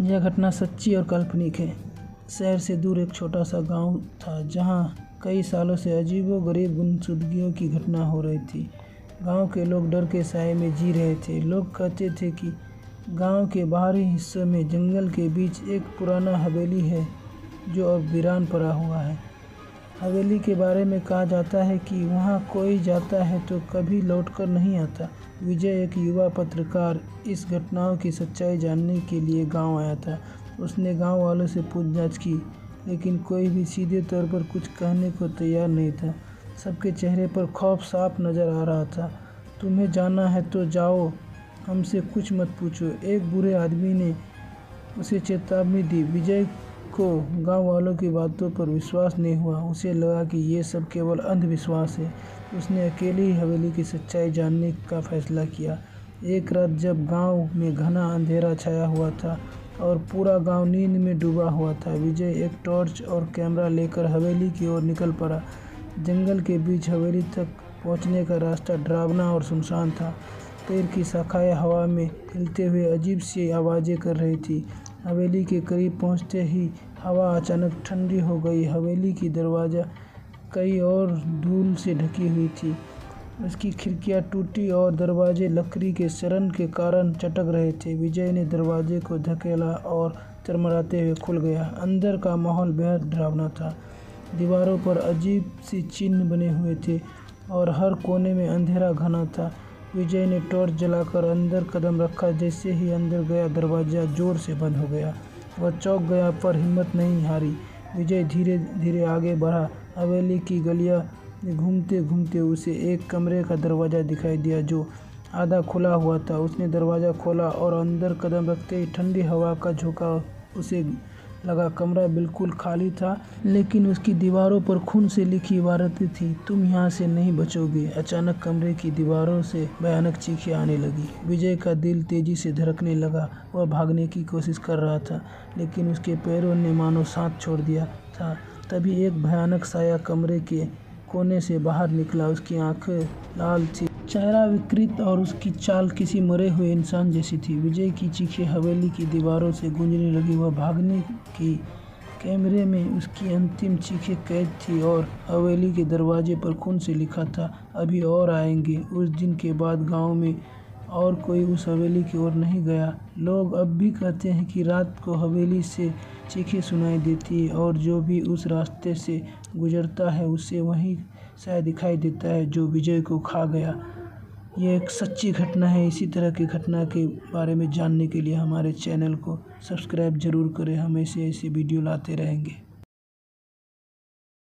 यह घटना सच्ची और काल्पनिक है। शहर से दूर एक छोटा सा गांव था जहां कई सालों से अजीबो-गरीब गुमशुदगियों की घटना हो रही थी। गांव के लोग डर के साए में जी रहे थे। लोग कहते थे कि गांव के बाहरी हिस्से में जंगल के बीच एक पुराना हवेली है जो अब वीरान पड़ा हुआ है। हवेली के बारे में कहा जाता है कि वहां कोई जाता है तो कभी लौटकर नहीं आता। विजय, एक युवा पत्रकार, इस घटनाओं की सच्चाई जानने के लिए गांव आया था। उसने गांव वालों से पूछताछ की, लेकिन कोई भी सीधे तौर पर कुछ कहने को तैयार नहीं था। सबके चेहरे पर खौफ साफ नजर आ रहा था। तुम्हें जाना है तो जाओ, हमसे कुछ मत पूछो, एक बूढ़े आदमी ने उसे चेतावनी दी। विजय को गांव वालों की बातों पर विश्वास नहीं हुआ। उसे लगा कि ये सब केवल अंधविश्वास है। उसने अकेले ही हवेली की सच्चाई जानने का फैसला किया। एक रात जब गांव में घना अंधेरा छाया हुआ था और पूरा गांव नींद में डूबा हुआ था, विजय एक टॉर्च और कैमरा लेकर हवेली की ओर निकल पड़ा। जंगल के बीच हवेली तक पहुंचने का रास्ता डरावना और सुनसान था। पेड़ की शाखाएं हवा में हिलते हुए अजीब सी आवाज़ें कर रही थी। हवेली के करीब पहुंचते ही हवा अचानक ठंडी हो गई। हवेली की दरवाज़ा कई और धूल से ढकी हुई थी। उसकी खिड़कियां टूटी और दरवाजे लकड़ी के क्षरण के कारण चटक रहे थे। विजय ने दरवाजे को धकेला और चरमराते हुए खुल गया। अंदर का माहौल बेहद डरावना था। दीवारों पर अजीब सी चिन्ह बने हुए थे और हर कोने में अंधेरा घना था। विजय ने टॉर्च जलाकर अंदर कदम रखा। जैसे ही अंदर गया, दरवाज़ा जोर से बंद हो गया। वह चौंक गया पर हिम्मत नहीं हारी। विजय धीरे धीरे आगे बढ़ा। हवेली की गलियां में घूमते घूमते उसे एक कमरे का दरवाज़ा दिखाई दिया जो आधा खुला हुआ था। उसने दरवाज़ा खोला और अंदर कदम रखते ही ठंडी हवा का झोंका उसे लगा। कमरा बिल्कुल खाली था, लेकिन उसकी दीवारों पर खून से लिखी इबारतें थी, तुम यहाँ से नहीं बचोगे। अचानक कमरे की दीवारों से भयानक चीखें आने लगी। विजय का दिल तेजी से धड़कने लगा। वह भागने की कोशिश कर रहा था, लेकिन उसके पैरों ने मानो साथ छोड़ दिया था। तभी एक भयानक साया कमरे के कोने से बाहर निकला। उसकी आंखें लाल थी, चेहरा विकृत और उसकी चाल किसी मरे हुए इंसान जैसी थी। विजय की चीखें हवेली की दीवारों से गूंजने लगी। वह भागने की कैमरे में उसकी अंतिम चीखें कैद थी और हवेली के दरवाजे पर खून से लिखा था, अभी और आएंगे। उस दिन के बाद गांव में और कोई उस हवेली की ओर नहीं गया। लोग अब भी कहते हैं कि रात को हवेली से चीखें सुनाई देती है और जो भी उस रास्ते से गुजरता है उसे वही शायद दिखाई देता है जो विजय को खा गया। यह एक सच्ची घटना है। इसी तरह की घटना के बारे में जानने के लिए हमारे चैनल को सब्सक्राइब जरूर करें। हम ऐसे वीडियो लाते रहेंगे।